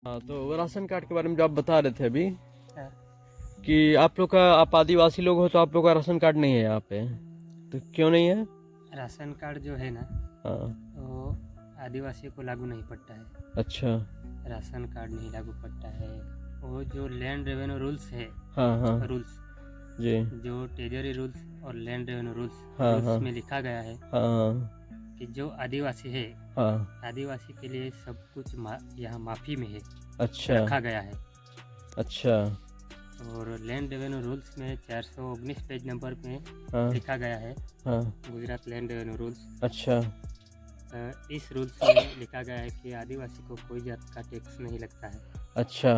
हाँ, तो ration card के बारे में जो आप बता रहे थे अभी हाँ। कि आप आदिवासी लोग हो तो आप लोग का राशन कार्ड नहीं है यहाँ पे, तो क्यों नहीं है? राशन कार्ड जो है ना, हाँ। वो आदिवासियों को लागू नहीं पड़ता है। अच्छा। राशन कार्ड नहीं लागू पड़ता है। वो जो लैंड रेवेन्यू रूल्स है, हाँ हाँ रूल्स जी। जो ट्रेजरी रूल्स और लैंड रेवेन्यू रूल्स हाँ हाँ में लिखा गया है हाँ कि जो आदिवासी है, हाँ। आदिवासी के लिए सब कुछ यहाँ माफ़ी में है, अच्छा रखा गया है। अच्छा। और लैंड रेवेन्यू रूल्स में 419 पेज नंबर में हाँ लिखा गया है, हाँ। Gujarat land revenue rules. अच्छा इस रूल्स में लिखा गया है कि आदिवासी को कोई जात का टैक्स नहीं लगता है। अच्छा।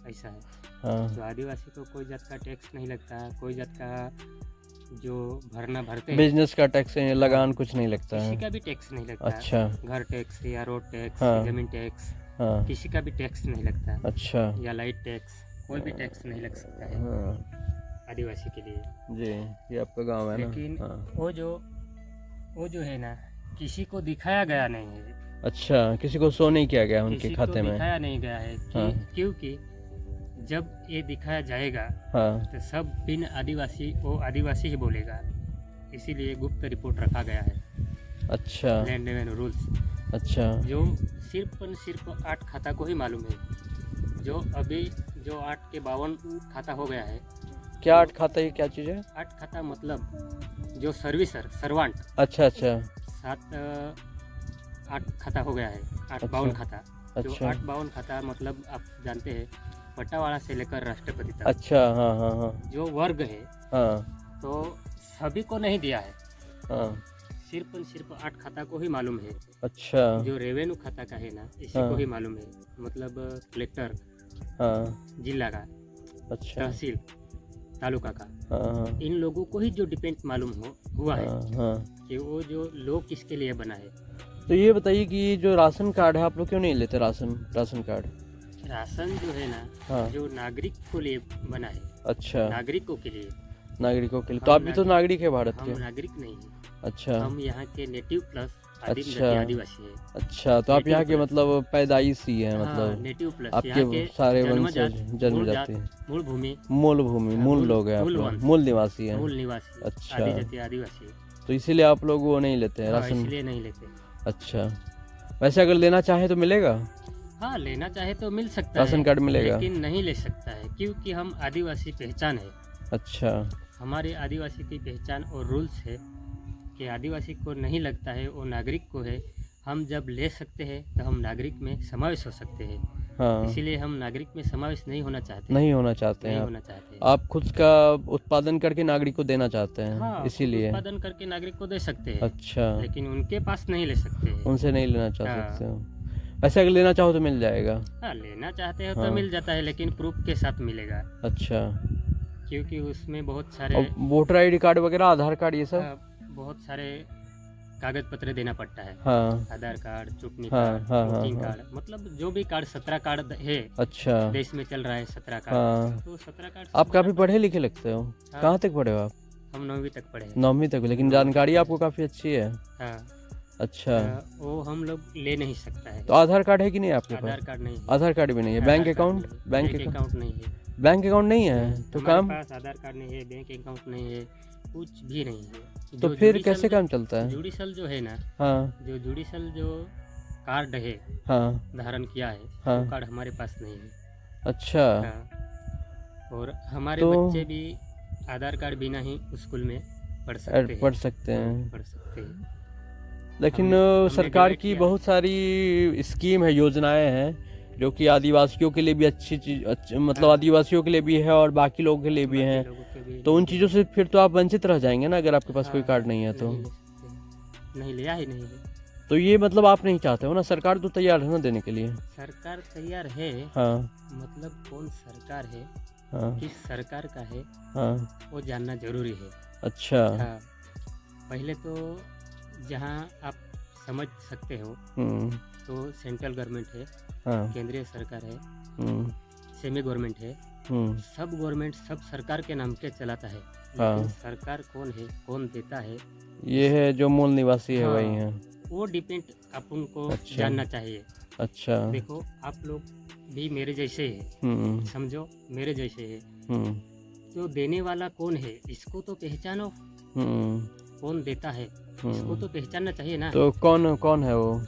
ऐसा है। हाँ। तो आदिवासी को कोई जात का टैक्स नहीं लगता है, कोई जात का जो भरते हैं, बिजनेस का टैक्स लगान हाँ, कुछ नहीं लगता किसी है? का भी टैक्स नहीं लगता है। अच्छा। घर टैक्स या रोड टैक्स, हाँ जमीन टैक्स, हाँ। किसी का भी टैक्स नहीं लगता है। अच्छा। या लाइट टैक्स, कोई भी टैक्स नहीं लग सकता है हाँ आदिवासी के लिए। जी, ये आपका गांव है ना? लेकिन हाँ। वो जो है ना, किसी को दिखाया गया नहीं है। अच्छा, किसी को शो नहीं किया गया उनके किसी को खाते में? दिखाया नहीं गया है हाँ क्योंकि जब ये दिखाया जाएगा हाँ। तो सब बिन आदिवासी वो आदिवासी ही बोलेगा। इसीलिए गुप्त रिपोर्ट रखा गया है, अच्छा लैंड रेवेन्यू रूल्स, अच्छा। जो सिर्फ 8 खाता को ही मालूम है। जो अभी जो 8 के 52 खाता हो गया है। क्या 8 खाता, ये क्या चीज़ है? 8 खाता मतलब जो सर्विसर सर्वांट, अच्छा अच्छा 8 खाता हो गया है। 8 अच्छा 52 खाता, जो अच्छा 8 52 खाता मतलब आप जानते हैं, पटावाड़ा से लेकर राष्ट्रपति तक अच्छा। हाँ हाँ हाँ जो वर्ग है, हाँ तो सभी को नहीं दिया है। हाँ। सिर्फ 8 खाता को ही मालूम है। अच्छा। जो रेवेन्यू खाता का है ना, इसी हाँ को ही मालूम है। मतलब कलेक्टर, हाँ। जिला का, अच्छा। तहसील, तालुका का, हाँ हाँ इन लोगों को ही जो डिपेंड मालूम हुआ है हाँ हाँ। कि वो जो लोग किसके लिए बना है। तो ये बताइए कि ये जो राशन कार्ड है, आप लोग क्यों नहीं लेते राशन कार्ड? राशन जो है ना, हाँ। जो नागरिक को लिए बना है, अच्छा, नागरिकों के लिए। नागरिकों के लिए। तो आप भी तो नागरिक है भारत हम के? नागरिक नहीं है, अच्छा हम यहाँ के नेटिव प्लस आदिम अच्छा जाति आदिवासी है। अच्छा। तो आप नेटिव यहाँ के प्लस, मतलब पैदाइशी हैं, हाँ, मतलब नेटिव प्लस यहाँ आपके के सारे जन्मजात, वंशज जन्म मूल जाति जात, मूल भूमि, मूल भूमि, मूल लोग हैं आप मूल लोग, वंश, मूल निवासी हैं? मूल निवासी, अच्छा। आदि जाति आदिवासी। तो इसीलिए आप लोग वो नहीं लेते हैं हाँ, राशन? इसलिए नहीं लेते। अच्छा। वैसे अगर लेना चाहे तो मिलेगा? हाँ, लेना चाहे तो मिल सकता राशन है, कार्ड मिलेगा? लेकिन नहीं ले सकता है क्योंकि हम आदिवासी पहचान है। अच्छा हमारे आदिवासी की पहचान और रूल्स है कि आदिवासी को नहीं लगता है, वो नागरिक को है। हम जब ले सकते हैं तो हम नागरिक में समावेश हो सकते हैं। हाँ। इसीलिए हम नागरिक में समावेश नहीं होना चाहते। नहीं होना चाहते हैं नहीं आप? होना चाहते। आप खुद का उत्पादन करके नागरिक को देना चाहते हैं, हाँ, खुद इसीलिए? उत्पादन करके नागरिक को दे सकते हैं, अच्छा, लेकिन उनके पास नहीं ले सकते हैं। उनसे नहीं लेना चाह हाँ। सकते हो? वैसे अगर लेना चाहो तो मिल जाएगा? हाँ, लेना चाहते हो हाँ। तो मिल जाता है, लेकिन प्रूफ के साथ मिलेगा, अच्छा। क्योंकि उसमें बहुत सारे और वोटर आईडी कार्ड वगैरह, आधार कार्ड, ये सब? बहुत सारे कागज पत्र देना पड़ता है। हाँ आधार कार्ड, चुटनी हाँ कार्ड, हाँ हाँ वोटिंग हाँ। कार्ड, मतलब जो भी कार्ड 17 कार्ड है अच्छा। देश में चल रहा है, 17 कार्ड। हाँ। तो 17 कार्ड आप काफ़ी पढ़े लिखे लगते हो। हाँ। कहाँ तक पढ़े हो आप? हम 9वीं तक पढ़े हैं। 9वीं तक, लेकिन 9वीं जानकारी तक आपको काफ़ी अच्छी है। हाँ। अच्छा। वो हम लोग ले नहीं सकता है। तो आधार कार्ड है कि नहीं आपके आधार पास? कार्ड नहीं है। आधार कार्ड भी नहीं है? आधार बैंक कार्ड अकाउंट? नहीं है। Bank bank account? अकाउंट नहीं है। बैंक अकाउंट नहीं है तो हमारे काम? पास आधार कार्ड नहीं है, बैंक अकाउंट नहीं है, कुछ भी नहीं है। तो जो फिर जुडिशल कैसे काम चलता है? जुडिशल जो है ना, हाँ जो जुडिशल जो कार्ड है, हाँ धारण किया है, हाँ। वो कार्ड हमारे पास नहीं है। अच्छा। हाँ। और हमारे तो बच्चे भी आधार कार्ड बिना ही स्कूल में पढ़ सकते हैं। पढ़ सकते हाँ, हैं, पढ़ सकते हैं। लेकिन हमने सरकार डिवाइड की किया है। बहुत सारी स्कीम है, योजनाएं हैं जो कि आदिवासियों के लिए भी अच्छी चीज, मतलब हाँ। आदिवासियों के लिए भी है और बाकी लोगों के लिए भी बाकी है। लोगों के भी तो उन लिए चीज़ों से फिर तो आप वंचित रह जाएंगे ना, अगर आपके पास कोई हाँ, कार्ड नहीं है तो? नहीं ले सकते, नहीं लिया ही नहीं है। तो ये मतलब आप नहीं चाहते हो ना? सरकार तो तैयार है ना देने के लिए? सरकार तैयार है। हाँ मतलब कौन सरकार है, हाँ किस सरकार का है, हाँ। वो जानना जरूरी है। अच्छा। हाँ, पहले तो जहाँ आप समझ सकते हो तो सेंट्रल गवर्नमेंट है, हाँ। केंद्रीय सरकार है, हम्म सेमी गवर्नमेंट है। सब गवर्नमेंट सब सरकार के नाम के चलाता है, लेकिन सरकार कौन है, कौन देता है, ये है जो मूल निवासी है, हाँ, वही है। वो डिपेंड अपन को अच्छा। जानना चाहिए। अच्छा। देखो, आप लोग भी मेरे जैसे है, हम्म समझो मेरे जैसे है। हम्म तो देने वाला कौन है इसको तो पहचानो, हम्म कौन देता है इसको तो पहचानना चाहिए ना। तो कौन कौन है वो?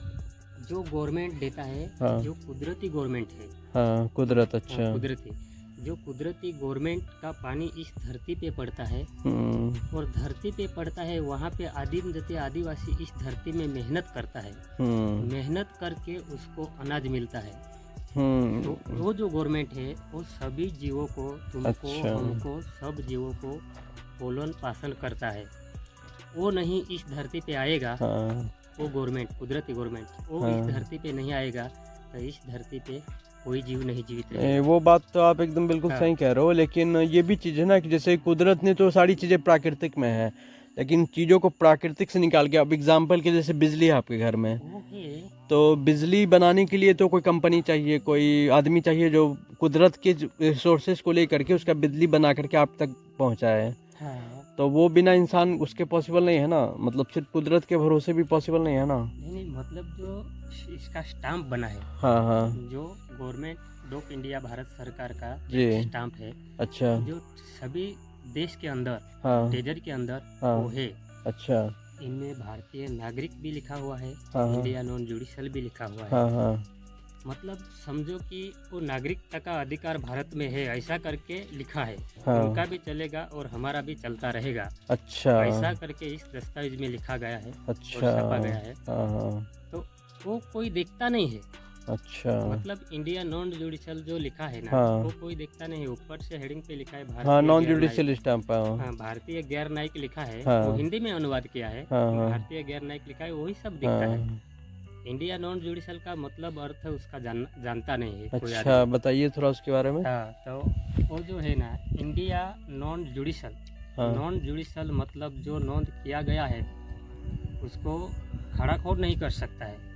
जो गवर्नमेंट देता है, हाँ जो कुदरती गवर्नमेंट है, हाँ, कुदरत, हाँ, अच्छा। कुदरती, जो कुदरती गवर्नमेंट का पानी इस धरती पे पड़ता है हम्म और धरती पे पड़ता है, वहाँ पे आदिम जाति आदिवासी इस धरती में मेहनत करता है, हम्म मेहनत करके उसको अनाज मिलता है। तो हम्म वो जो गवर्नमेंट है वो सभी जीवों को, तुमको, अच्छा। हमको, सब जीवों को पालन पोषण करता है। वो नहीं इस धरती पे आएगा, हाँ वो गवर्नमेंट, कुदरती गवर्नमेंट, वो इस हाँ, धरती पे नहीं आएगा तो इस धरती पे कोई जीव नहीं जीवित नहीं, रहेगा। वो बात तो आप एकदम बिल्कुल हाँ, सही कह रहे हो, लेकिन ये भी चीज़ है ना कि जैसे कुदरत ने तो सारी चीज़ें प्राकृतिक में है, लेकिन चीज़ों को प्राकृतिक से निकाल के, अब एग्जाम्पल के जैसे बिजली है आपके घर में, वो है। तो बिजली बनाने के लिए तो कोई कंपनी चाहिए, कोई आदमी चाहिए जो कुदरत के रिसोर्सेज को लेकर के उसका बिजली बना करके आप तक पहुंचाए। हाँ, तो वो बिना इंसान उसके पॉसिबल नहीं है ना, मतलब सिर्फ कुदरत के भरोसे भी पॉसिबल नहीं है ना। नहीं, मतलब जो इसका स्टाम्प बना है, हाँ हाँ जो गवर्नमेंट डॉक इंडिया भारत सरकार का जी, स्टाम्प है, अच्छा, जो सभी देश के अंदर, हाँ डेजर के अंदर हाँ, वो है। अच्छा, इनमें भारतीय नागरिक भी लिखा हुआ है, हाँ हाँ इंडिया नॉन जुडिशल भी लिखा हुआ है। हाँ हाँ, मतलब समझो कि वो नागरिकता का अधिकार भारत में है, ऐसा करके लिखा है। हाँ, उनका भी चलेगा और हमारा भी चलता रहेगा, अच्छा, ऐसा करके इस दस्तावेज में लिखा गया है और अच्छा, छपा गया है। हाँ हाँ, तो वो कोई देखता नहीं है, अच्छा, मतलब इंडिया नॉन जुडिशल जो लिखा है ना, हाँ वो कोई देखता नहीं है। ऊपर से हेडिंग पे लिखा है हाँ, भारतीय नॉन गैर न्यायिक। जुडिशियल स्टैंप, हाँ हाँ, भारतीय गैर न्यायिक लिखा है, हाँ, वो हिंदी में अनुवाद किया है। हाँ हाँ, भारतीय गैर न्यायिक लिखा है, वही सब दिखता है। हाँ, इंडिया नॉन जुडिशल का मतलब अर्थ है उसका जानता नहीं है कोई अच्छा, आदमी। बताइए थोड़ा उसके बारे में। हाँ, तो वो जो है ना, इंडिया नॉन जुडिशल, हाँ नॉन जुडिशल मतलब जो नोंद किया गया है उसको खड़ा खोड़ नहीं कर सकता है।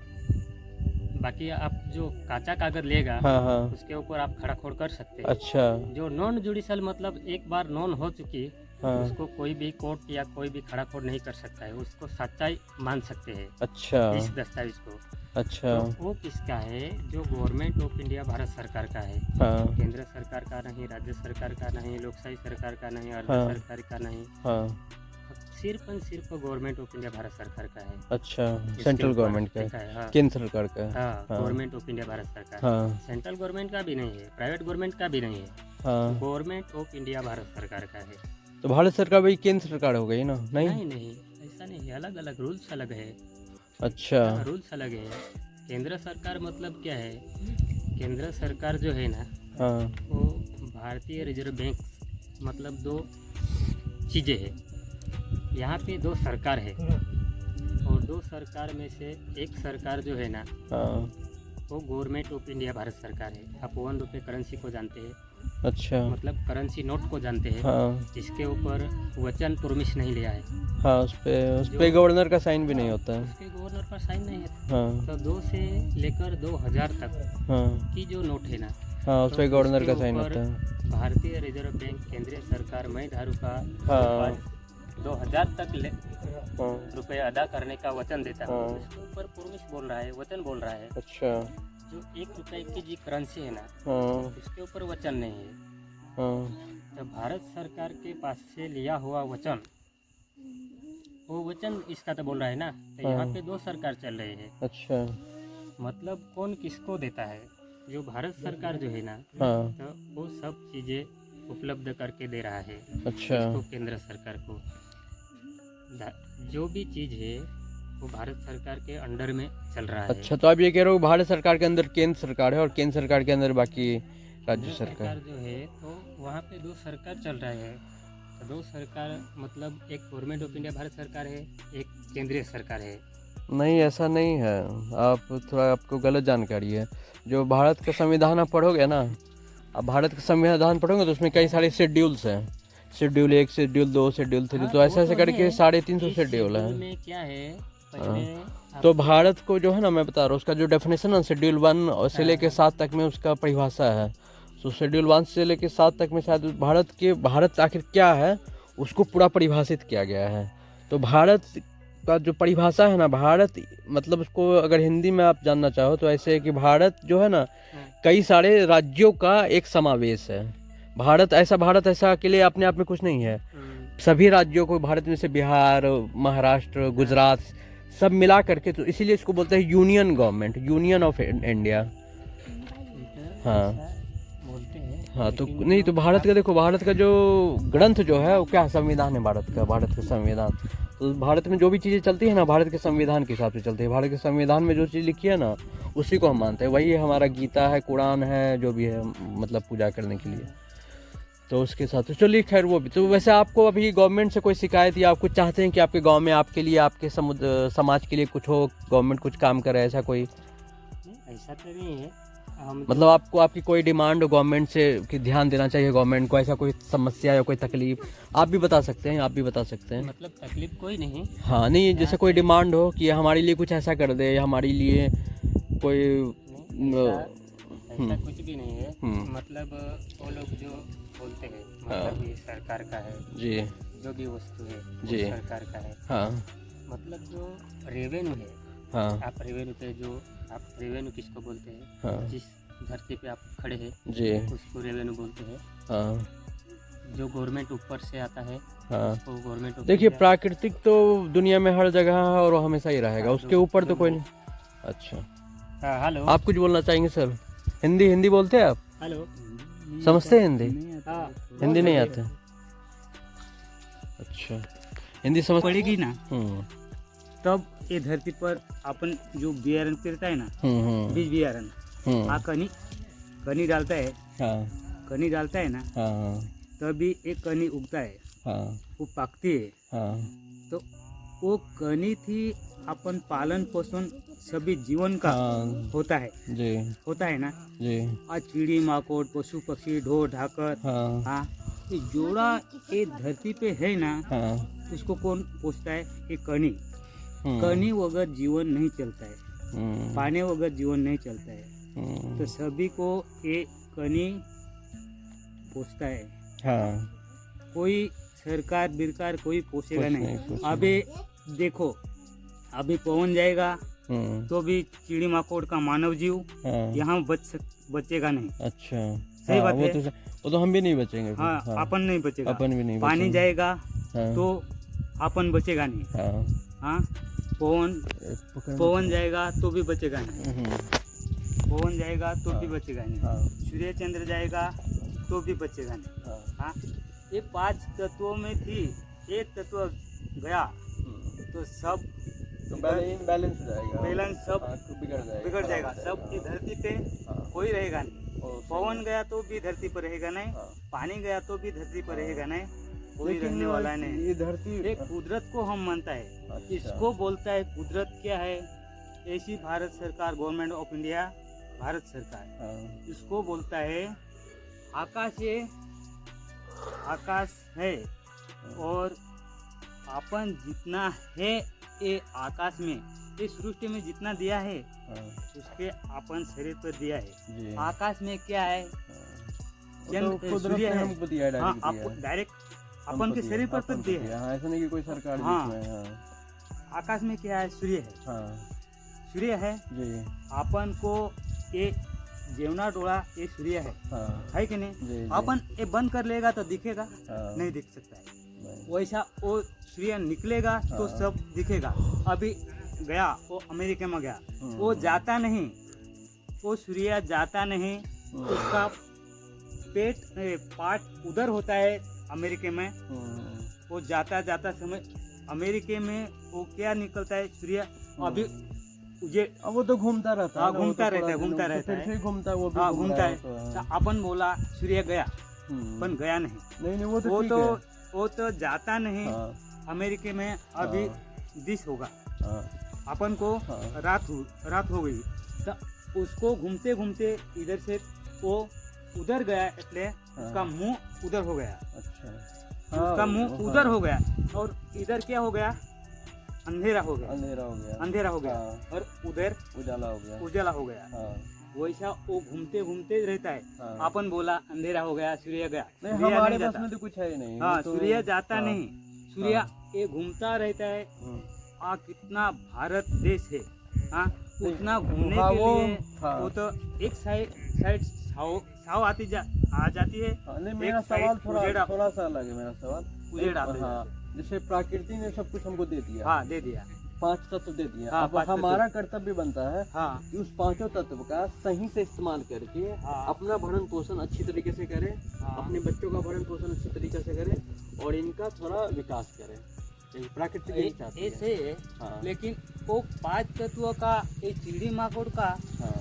बाकी आप जो काचा कागज लेगा हाँ हाँ, उसके ऊपर आप खड़ा खोड़ कर सकते हैं। अच्छा, जो नॉन जुडिशल मतलब एक बार नॉन हो चुकी, हाँ, उसको कोई भी कोर्ट या कोई भी खड़ा खोड़ नहीं कर सकता है, उसको सच्चाई मान सकते हैं अच्छा, इस दस्तावेज को। अच्छा, तो वो किसका है? जो गवर्नमेंट ऑफ इंडिया भारत सरकार का है। हाँ केंद्र सरकार का नहीं, राज्य सरकार का नहीं, लोकशाही सरकार का नहीं, अर्ध हाँ, सरकारी का नहीं, हाँ, सिर्फ और सिर्फ गवर्नमेंट ऑफ इंडिया भारत सरकार का है। अच्छा, इसके सेंट्रल ऊपर गवर्नमेंट का लिखा है, है। हाँ, केंद्र सरकार का है, हाँ, हाँ गवर्नमेंट ऑफ इंडिया भारत सरकार। हाँ सेंट्रल गवर्नमेंट का भी नहीं है, प्राइवेट गवर्नमेंट का भी नहीं है, हाँ, गवर्नमेंट ऑफ इंडिया भारत सरकार का है। तो भारत सरकार भाई केंद्र सरकार हो गई ना? नहीं, नहीं नहीं, ऐसा नहीं है, अलग अलग रूल्स अलग है। अच्छा, रूल्स अलग है। केंद्र सरकार मतलब क्या है? केंद्र सरकार जो है ना, हाँ वो भारतीय रिजर्व बैंक, मतलब दो चीज़ें हैं। यहाँ पे दो सरकार है और दो सरकार में से एक सरकार जो है ना, हाँ, वो गवर्नमेंट ऑफ इंडिया भारत सरकार है। आप 1 रुपये करेंसी को जानते हैं, अच्छा, मतलब करेंसी नोट को जानते हैं, हाँ जिसके ऊपर वचन प्रॉमिस नहीं लिया है, हाँ, उस पे गवर्नर का साइन भी नहीं होता है। उसके गवर्नर का साइन नहीं है। हाँ तो 2 से लेकर 2000 तक हाँ की जो नोट है ना, हाँ, उस तो पे गवर्नर उसके का साइन ऊपर होता है। भारतीय रिजर्व बैंक, केंद्रीय सरकार मई धारू का हाँ 2000 तक हाँ, रुपये अदा करने का वचन देता है। हाँ। उसके ऊपर प्रॉमिस बोल रहा है, वचन बोल रहा है। अच्छा, जो 1 रुपये की जी करेंसी है ना, हाँ उसके ऊपर वचन नहीं है। हाँ, तो भारत सरकार के पास से लिया हुआ वचन, वो वचन इसका तो बोल रहा है ना। तो यहाँ हाँ। पे दो सरकार चल रही है, अच्छा, मतलब कौन किसको देता है? जो भारत सरकार जो है ना, हाँ, तो वो सब चीज़ें उपलब्ध करके दे रहा है अच्छा, इसको, केंद्र सरकार को। जो भी चीज़ है वो भारत सरकार के अंडर में चल रहा है। अच्छा, तो आप ये कह रहे हो भारत सरकार के अंदर केंद्र सरकार है और केंद्र सरकार के अंदर बाकी राज्य केंद्र सरकार। सरकार जो है, तो वहाँ पे दो सरकार चल रहे हैं। तो दो सरकार मतलब एक गवर्नमेंट ऑफ इंडिया भारत सरकार है, एक केंद्रीय सरकार है। नहीं, ऐसा नहीं है, आप थोड़ा, आपको गलत जानकारी है। जो भारत का संविधान आप पढ़ोगे ना, आप भारत का संविधान पढ़ोगे तो उसमें कई सारे शेड्यूल्स हैं, शेड्यूल 1, शेड्यूल 2, शेड्यूल 3, हाँ, तो ऐसे वो ऐसे तो करके है। 350 इस शेड्यूल शेड्यूल है। में क्या है, पहले तो आपको- भारत को जो है ना, मैं बता रहा हूँ, उसका जो डेफिनेशन है शेड्यूल 1 से लेके 7 तक में उसका परिभाषा है। तो शेड्यूल 1 से लेके 7 तक में शायद भारत आखिर क्या है उसको पूरा परिभाषित किया गया है। तो भारत का जो परिभाषा है ना, भारत मतलब उसको अगर हिंदी में आप जानना चाहो तो ऐसे है कि भारत जो है ना कई सारे राज्यों का एक समावेश है। भारत ऐसा अकेले अपने आप में कुछ नहीं है। सभी राज्यों को भारत में से बिहार, महाराष्ट्र, गुजरात सब मिला करके, तो इसीलिए इसको बोलते हैं union government, union of India. हाँ बोलते हैं हाँ, तो नहीं तो भारत का देखो, भारत का जो ग्रंथ जो है वो क्या संविधान है भारत का संविधान। तो भारत में जो भी चीज़ें चलती है ना भारत के संविधान के हिसाब से चलती है। भारत के संविधान में जो चीज़ लिखी है ना उसी को हम मानते हैं। वही हमारा गीता है, कुरान है, जो भी है मतलब पूजा करने के लिए। तो उसके साथ तो चलिए खैर वो भी। तो वैसे आपको अभी गवर्नमेंट से कोई शिकायत या आप कुछ चाहते हैं कि आपके गांव में आपके लिए, आपके समाज के लिए कुछ हो, गवर्नमेंट कुछ काम करे, ऐसा कोई? नहीं, ऐसा तो नहीं है। हम मतलब आपको आपकी कोई डिमांड हो गवर्नमेंट से कि ध्यान देना चाहिए गवर्नमेंट को, ऐसा कोई समस्या या कोई तकलीफ आप भी बता सकते हैं, आप भी बता सकते हैं। मतलब तकलीफ कोई नहीं। हाँ नहीं, जैसे कोई डिमांड हो कि हमारे लिए कुछ ऐसा कर दे, या हमारे लिए कोई ऐसा कुछ भी नहीं है। मतलब वो लोग जो बोलते हैं मतलब ये सरकार का है जी, जो भी वस्तु है जी, वो सरकार का है। हाँ मतलब जो रेवेन्यू है, हाँ आप रेवेन्यू पे जो आप रेवेन्यू किसको बोलते हैं, हाँ जिस धरती पे आप खड़े हैं जी, उसको रेवेन्यू बोलते हैं। हाँ जो गवर्नमेंट ऊपर से आता है हाँ। उसको गवर्नमेंट। देखिए प्राकृतिक तो दुनिया में हर जगह है और वो हमेशा ही रहेगा, उसके ऊपर तो कोई नहीं। अच्छा, हाँ हेलो, आप कुछ बोलना चाहेंगे सर? हिंदी बोलते हैं आप? हेलो, समझते हैं हिंदी? हाँ हिंदी नहीं आते? अच्छा, हिंदी समझ पड़ेगी ना तब ये धरती पर अपन जो बियारण पेरता है ना, बीज बियारण, हाँ कनी डालता है, हाँ कनी डालता है ना, हाँ तभी एक कनी उगता है, हाँ वो पाकती है। हाँ तो वो कनी थी अपन पालन पोषण सभी जीवन का होता है, जी होता है ना जी, आज चिड़ी माकोड़ पशु पक्षी ढोर ढाकर, हाँ हाँ ये जोड़ा ये धरती पे है ना, हाँ उसको कौन पोषता है? ये कनी। कनी वगैरह जीवन नहीं चलता है, पानी वगैरह जीवन नहीं चलता है। तो सभी को ये कनी पोषता है। हाँ, कोई सरकार बिरकार कोई पोषेगा कुछ नहीं। कुछ अभी देखो, अभी पवन जाएगा तो भी चिड़ी माकोड़ का मानव जीव हाँ, यहाँ बचेगा नहीं। अच्छा सही बात वो है। वो तो हम भी नहीं बचेंगे फिर। हाँ, अपन नहीं बचेगा, अपन भी नहीं पानी बचेंगे। जाएगा हाँ, तो अपन बचेगा नहीं। हाँ, हाँ, पवन जाएगा तो भी बचेगा नहीं, पवन जाएगा तो भी बचेगा नहीं, हाँ, सूर्य चंद्र जाएगा तो भी बचेगा नहीं। हाँ, हाँ, ये 5 तत्वों में थी, एक तत्व गया तो सब बैलेंस जाएगा, बैलेंस सब बिगड़ जाएगा। सब ये धरती पे कोई रहेगा नहीं। पवन गया तो भी धरती पर रहेगा नहीं, पानी गया तो भी धरती पर रहेगा नहीं, कोई रहने वाला नहीं। ये धरती ये कुदरत को हम मानता है। अच्छा। इसको बोलता है कुदरत क्या है? ऐसी भारत सरकार, गवर्नमेंट ऑफ इंडिया, भारत सरकार इसको बोलता है आकाश है। और अपन जितना है ये आकाश में, इस सृष्टि में जितना दिया है उसके अपन शरीर पर दिया है। आकाश में क्या है? सूर्य है। हाँ, आपको डायरेक्ट अपन के शरीर पर दिया है। ऐसा नहीं कि कोई सरकार हाँ, बीच में है। आकाश में क्या है? सूर्य है। हाँ सूर्य है। जी, अपन को ये जेवना डोला ये सूर्य है, है कि नहीं? जी, जी। अपन ये बंद कर लेगा तो दिखेगा? हाँ, नहीं दिख सकता है। नहीं। वैसा वो सूर्य निकलेगा तो सब दिखेगा। अभी गया वो अमेरिका में गया, वो जाता नहीं, वो सूर्य जाता नहीं, उसका पार्ट उधर होता है अमेरिका में। वो जाता जाता समय अमेरिका में वो क्या निकलता है? सूर्य अभी वो तो घूमता रहता है। हाँ, घूमता रहता है, घूमता रहता है। फिर घूमता है वो भी। हाँ, घूमता है। तो अपन बोला सूर्य गया, पर गया नहीं। नहीं वो तो वो तो जाता नहीं। अमेरिका में अभी दिस होगा, अपन को रात हो गई तो उसको घूमते घूमते इधर से वो उधर गया, इसलिए उसका मुंह उधर हो गया। अच्छा, उसका मुंह उधर हो गया और इधर क्या हो गया? अंधेरा हो गया। और उधर उजाला हो गया। वैसा वो घूमते घूमते रहता है। अपन बोला अंधेरा हो गया, सूर्य गया। हमारे पास में तो कुछ है नहीं। हाँ, सूर्य जाता नहीं, सूर्य ये घूमता रहता है। कितना भारत देश है, हाँ, उतना घूमने हाँ, के वो- लिए हाँ। वो तो एक साइड छाव आ जाती है, हाँ, नहीं एक मेरा साइड सवाल थोड़ा उजेड़ थोड़ा सा अलग है मेरा सवाल। उजेड़ आते हाँ, जैसे प्रकृति ने सब कुछ हमको दे दिया, हाँ दे दिया, 5 तत्व दे दिया। हाँ, अब 5 तत्व। हमारा कर्तव्य बनता है हाँ कि उस 5 तत्व का सही से इस्तेमाल करके हाँ। अपना भरण पोषण अच्छी तरीके से करें, हाँ। अपने बच्चों का भरण पोषण अच्छी तरीके से करें और इनका थोड़ा विकास करें। ये प्रकृति यही चाहती है। ऐसे है, हाँ, लेकिन वो 5 तत्वों का ये चिड़ी माकोड़ का हाँ,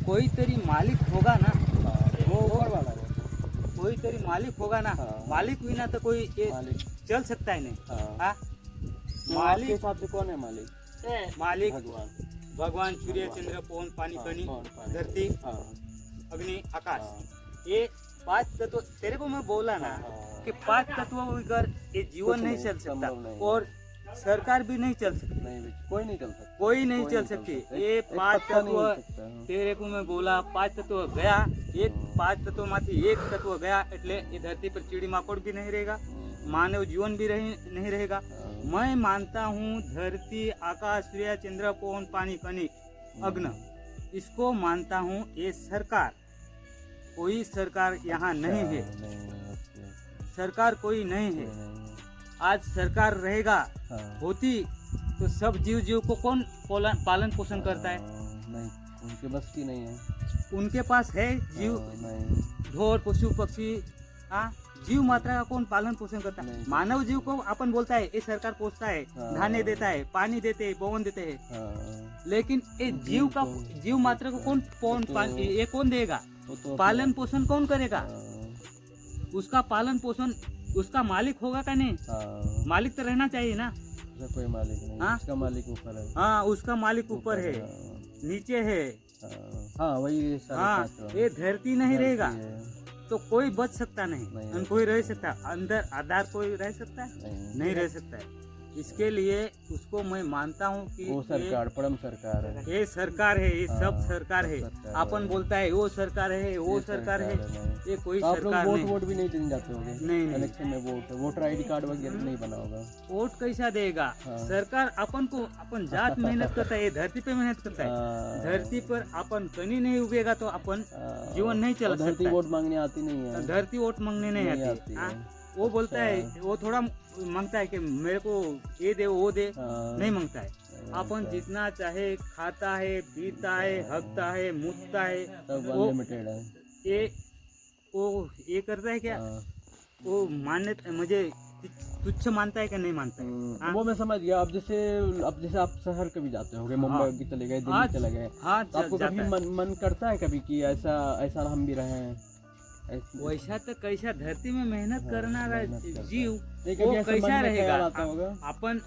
कोई तेरी मालिक होगा ना, हाँ, वो ऊपर वाला है। कोई तेरी मालिक होगा ना, हाँ। मालिक बिना तो कोई ये मालिक, चल सकता है नहीं। हाँ। हाँ तो आपके मालिक हिसाब से कौन है मालिक? मालिक भगवान। भगवान, सूर्य, चंद्र, पवन, पानी, हाँ, कनी, कौन? पानी। धरती, हाँ, अग्नि, आकाश, हाँ, ये 5 तत्व। तेरे को मैं बोला ना हाँ। कि 5 तत्वों बगैर ये जीवन कुछ नहीं नहीं, चल सकता, संभव नहीं। और सरकार भी नहीं चल सकती, नहीं, कोई नहीं चल सकता। कोई नहीं कोई चल नहीं चल सकती। सकता। ये एक 5 पत्ता नहीं तत्व हिल सकता, हाँ। तेरे को मैं बोला 5 तत्व गया, एक 5 तत्व माथी एक तत्व गया એટલે ये धरती पर चिड़ी माकोड़ भी नहीं रहेगा, मानव जीवन भी नहीं रहेगा। मैं मानता हूँ धरती, आकाश, सूर्य, चंद्र, पवन, पानी, कनी, अग्नि, इसको मानता हूँ ये सरकार। कोई सरकार यहाँ नहीं है, सरकार कोई नहीं है। आज सरकार रहेगा, होती तो सब जीव को कौन पालन पोषण करता है? नहीं, उनके बस की नहीं है। उनके पास है जीव, नहीं, ढोर, पशु, पक्षी, हाँ, जीव मात्रा का कौन पालन पोषण करता है? नहीं। मानव जीव को अपन बोलता है ये सरकार पोसता है, हाँ। धान्य देता है, पानी देते है, पवन देते हैं, हाँ, लेकिन ये जीव का जीव मात्रा को कौन पवन तो- पानी ये कौन देगा? वो तो पालन पोषण कौन करेगा? हाँ, उसका पालन पोषण उसका मालिक होगा का नहीं? हाँ, मालिक तो रहना चाहिए ना। उसका कोई मालिक नहीं, हाँ? उसका मालिक ऊपर है। हाँ, उसका मालिक ऊपर है, हाँ, नीचे है। हाँ, वही साढ़े हाँ, 5 ये धरती नहीं धरती रहेगा है। तो कोई बच सकता नहीं, नहीं और रह कोई रह सकता, अंदर आधार कोई रह सकता है? नहीं रह सकता है। इसके लिए उसको मैं मानता हूँ कि वो सरकार परम सरकार है। ये सरकार है, ये सब हाँ, सरकार है। सब सरकार अपन है। बोलता है वो सरकार है, वो ये सरकार है, नहीं। ये कोई आप लोग सरकार वोट नहीं। वोट भी नहीं देने जाते होंगे? नहीं। इलेक्शन में वोटर आईडी कार्ड वगैरह नहीं बना होगा? वोट कैसा देगा? हाँ। सरकार अपन जात मेहनत करता है, ये धरती पे मेहनत करता है। हाँ, धरती पर अपन कहीं नहीं उगेगा तो अपन हाँ, जीवन नहीं चल और धरती सकता है। वोट मांगने आती नहीं है। धरती वोट मांगने नहीं आती। हाँ, वो बोलता है, वो थोड़ा मांगता है कि मेरे को ये दे वो दे, हाँ, नहीं मांगता है। नहीं अपन मांगता है। जितना चाहे खाता है, पीता है, हकता है, मुतता है, सब वो अनलिमिटेड है। ये करता है क्या? हाँ, वो मान्य मुझे तुच्छ मानता है कि नहीं मानता है? हाँ? वो मैं समझ गया। अब जैसे आप शहर कभी जाते होंगे, हाँ। मुंबई की चले गए, हाँ, दिल्ली चले गए, हाँ, तो आपको जाता कभी है। मन करता है कभी कि ऐसा हम भी रहें? वैसा तो कैसा धरती में मेहनत हाँ, करना रहा मेहनत करता है। जीव, नहीं, वो कभी ऐसा मन कैसा में रहेगा? ख्याल आता होगा? अपन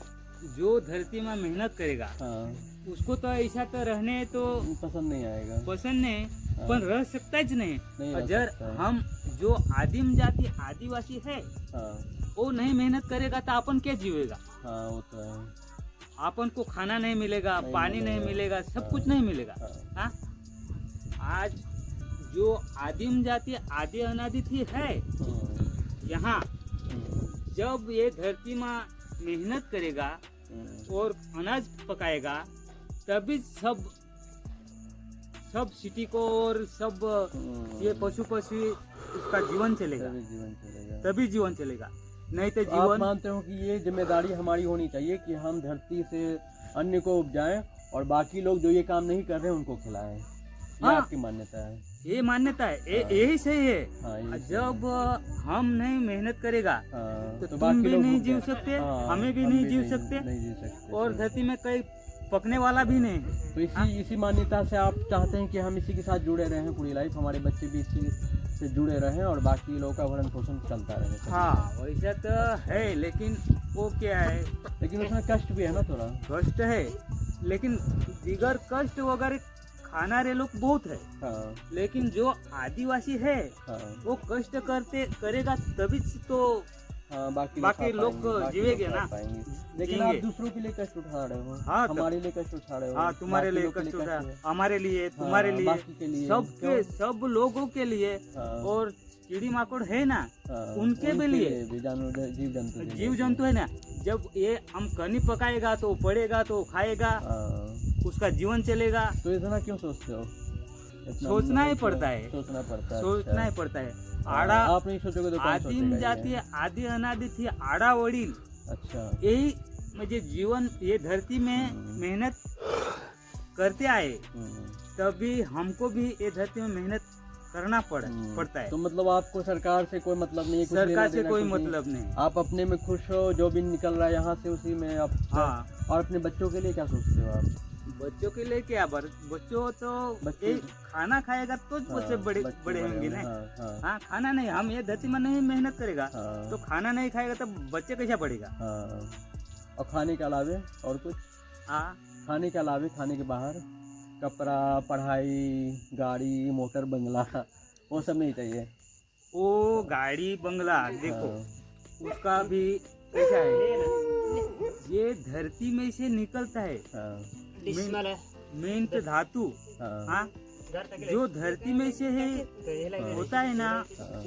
जो धरती में मेहनत करेगा हाँ, उसको तो ऐसा तो रहने तो पसंद नहीं आएगा। पसंद नहीं, हाँ। पर रह सकता ही नहीं। नहीं रह अगर सकता है। हम जो आदिम जाति आदिवासी है हाँ, वो नहीं मेहनत करेगा तो अपन क्या जीवेगा? हाँ, वो तो है। अपन को खाना नहीं मिलेगा, नहीं पानी नहीं मिलेगा। मिलेगा, सब हाँ। कुछ नहीं मिलेगा। हाँ, हाँ? आज जो आदिम जाति आदि अनादि थी है यहाँ, जब ये धरती में मेहनत करेगा और अनाज पकाएगा तभी सब सिटी को और सब ये पशु पक्षी उसका जीवन चलेगा, तभी जीवन चलेगा। तभी जीवन चलेगा। नहीं तो आप जीवन मानते हो कि ये जिम्मेदारी हमारी होनी चाहिए कि हम धरती से अन्न को उपजाएं और बाकी लोग जो ये काम नहीं कर रहे हैं उनको खिलाएं? ये हाँ। आपकी मान्यता है? ये मान्यता है, हाँ। यही सही है। हाँ, ये सही जब हम नहीं मेहनत करेगा हाँ, तो तुम बाकी भी लोग नहीं भूख जीव जाए। सकते, हाँ, हमें भी हम नहीं जीव सकते, नहीं जी सकते। और धरती में कई पकने वाला भी नहीं है। तो इसी मान्यता से आप चाहते हैं कि हम इसी के साथ जुड़े रहें पूरी लाइफ, हमारे बच्चे भी इसी से जुड़े रहें और बाकी लोगों का भरण पोषण चलता रहे। हाँ, वैसा तो है, लेकिन वो क्या है, लेकिन उसमें कष्ट भी है ना थोड़ा? कष्ट है, लेकिन बिगर कष्ट वगैरह खाना रे लोग बहुत है। हाँ, लेकिन जो आदिवासी है हाँ, वो कष्ट करेगा तभी तो हाँ, बाकी बाकी खा लोग पाएंगे, बाकी जीवेंगे लोग खा ना, पाएंगे। लेकिन जिएंगे। आप दूसरों के लिए कष्ट उठा रहे हो। हाँ, तो- हमारे लिए कष्ट उठा रहे हो। हाँ, तुम्हारे बाकी लिए लोग के कष्ट उठा, है। हमारे लिए, तुम्हारे हाँ, लिए, बाकी के लिए सबके क्यों? सब लोगों के लिए। हाँ, और कीड़ी माकोड़ है ना, हाँ, उनके भी लिए भी जानवर जीव जंतु के लिए। जीव जंतु है ना, जब ये हम कनी पकाएगा तो पड़ेगा तो खाएगा, हाँ, उसका जीवन चलेगा। तो इतना क्यों सोचते हो? इतना सोचना ही मतलब पड़ता है, सोचना पड़ता है। सोचना ही अच्छा। पड़ता है। हाँ, आड़ा आप नहीं सोचोगे तो कौन आदिम सोचेगा जाती ये? है, आदि अनादि थी आड़ा वडील, अच्छा। यही म्हणजे जीवन ये धरती में मेहनत करते आए, हम्म, तभी हमको भी ये धरती में मेहनत करना पड़ता है। तो मतलब आपको सरकार से कोई मतलब नहीं है, कुछ सरकार लेना से देना कोई कुछ नहीं? मतलब नहीं। आप अपने में खुश हो, जो भी निकल रहा है यहाँ से उसी में आप। हाँ, और अपने बच्चों के लिए क्या सोचते हो आप? बच्चों के लिए क्या, बच्चों तो बच्चे- एक खाना खाएगा तो बच्चे हाँ, बड़े बच्चे बड़े होंगे ना। हाँ, हाँ, हाँ, खाना नहीं, हम ये धरती में नहीं मेहनत करेगा हाँ, तो खाना नहीं खाएगा तो बच्चे कैसा पड़ेगा। हाँ। और खाने के अलावे और कुछ? हाँ, खाने के अलावे, खाने के बाहर कपड़ा, पढ़ाई, गाड़ी, मोटर, बंगला, वो सब नहीं चाहिए? वो गाड़ी बंगला देखो, हाँ, उसका भी कैसा है, ये धरती में से निकलता है हाँ, मेन धातु। हाँ, हाँ, जो धरती में से है होता है ना,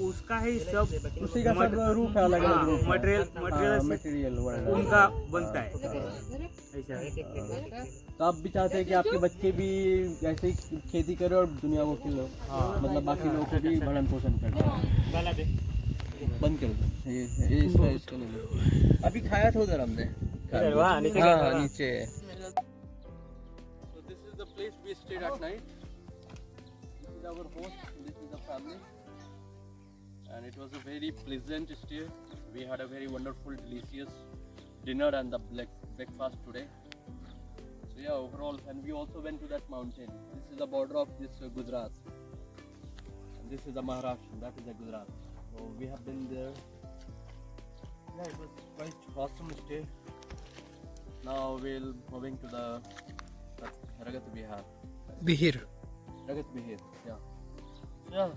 उसका ही सब उसी का सब रूप है, अलग अलग रूप है। मटेरियल मटेरियल उनका बनता है हाँ। ऐसा। तो आप भी चाहते हैं कि आपके बच्चे भी ऐसे ही खेती करें और दुनिया को खिलाओ, मतलब बाकी लोगों को भी भरण पोषण करें। बंद कर दो ये इसका नहीं लो। अभी खाया था उधर हमने। वहाँ नीचे हाँ, नीचे। So this is the place we stayed at night. This is our host. This is the family, and it was a very pleasant stay. We had a very wonderful, delicious dinner and the breakfast today. So yeah, overall, and we also went to that mountain. This is the border of this Gujarat. And this is the Maharashtra. That is the Gujarat. So we have been there. Yeah, it was quite awesome stay. Now we'll moving to the Ragat Bihar. Bihir. Ragat Bihar. Yeah. Yeah.